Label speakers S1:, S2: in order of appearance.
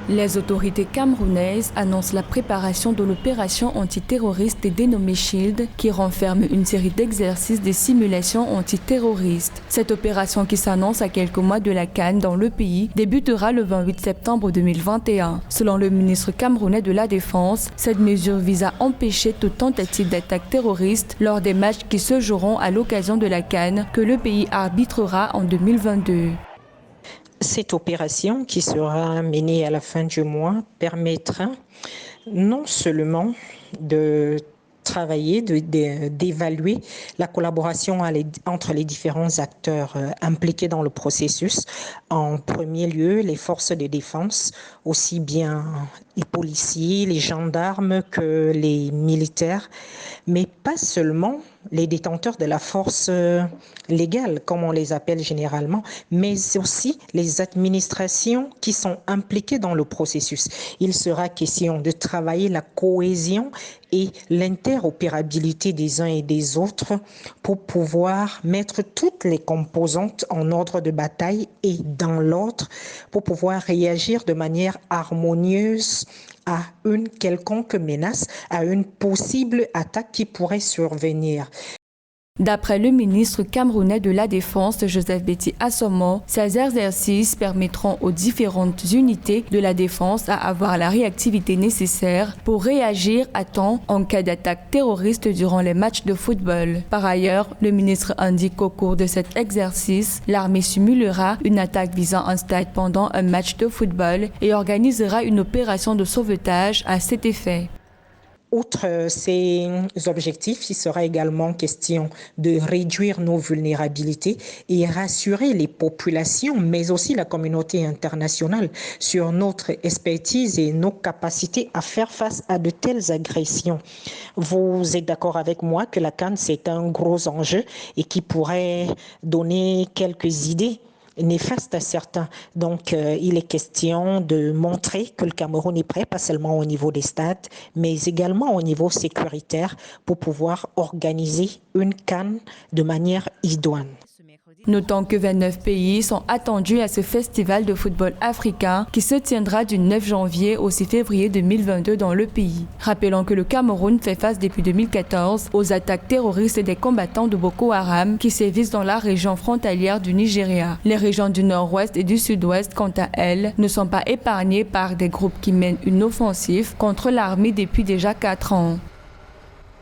S1: Les autorités camerounaises annoncent la préparation de l'opération antiterroriste dénommée SHIELD qui renferme une série d'exercices de simulation antiterroriste. Cette opération qui s'annonce à quelques mois de la CAN dans le pays débutera le 28 septembre 2021. Selon le ministre camerounais de la Défense, cette mesure vise à empêcher toute tentative d'attaque terroriste lors des matchs qui se joueront à l'occasion de la CAN que le pays arbitrera en 2022.
S2: Cette opération qui sera menée à la fin du mois permettra non seulement de travailler, d'évaluer la collaboration entre les différents acteurs impliqués dans le processus. En premier lieu, les forces de défense, aussi bien les policiers, les gendarmes que les militaires, mais pas seulement les détenteurs de la force légale, comme on les appelle généralement, mais aussi les administrations qui sont impliquées dans le processus. Il sera question de travailler la cohésion et l'interopérabilité des uns et des autres pour pouvoir mettre toutes les composantes en ordre de bataille et dans l'ordre pour pouvoir réagir de manière harmonieuse à une quelconque menace, à une possible attaque qui pourrait survenir.
S1: D'après le ministre camerounais de la Défense, Joseph Betty Assomo, ces exercices permettront aux différentes unités de la défense à avoir la réactivité nécessaire pour réagir à temps en cas d'attaque terroriste durant les matchs de football. Par ailleurs, le ministre indique qu'au cours de cet exercice, l'armée simulera une attaque visant un stade pendant un match de football et organisera une opération de sauvetage à cet effet.
S2: Outre ces objectifs, il sera également question de réduire nos vulnérabilités et rassurer les populations, mais aussi la communauté internationale sur notre expertise et nos capacités à faire face à de telles agressions. Vous êtes d'accord avec moi que la CAN, c'est un gros enjeu et qui pourrait donner quelques idées néfaste à certains. Donc, il est question de montrer que le Cameroun est prêt, pas seulement au niveau des stades, mais également au niveau sécuritaire pour pouvoir organiser une CAN de manière idoine.
S1: Notons que 29 pays sont attendus à ce festival de football africain qui se tiendra du 9 janvier au 6 février 2022 dans le pays. Rappelons que le Cameroun fait face depuis 2014 aux attaques terroristes des combattants de Boko Haram qui sévissent dans la région frontalière du Nigeria. Les régions du nord-ouest et du sud-ouest, quant à elles, ne sont pas épargnées par des groupes qui mènent une offensive contre l'armée depuis déjà 4 ans.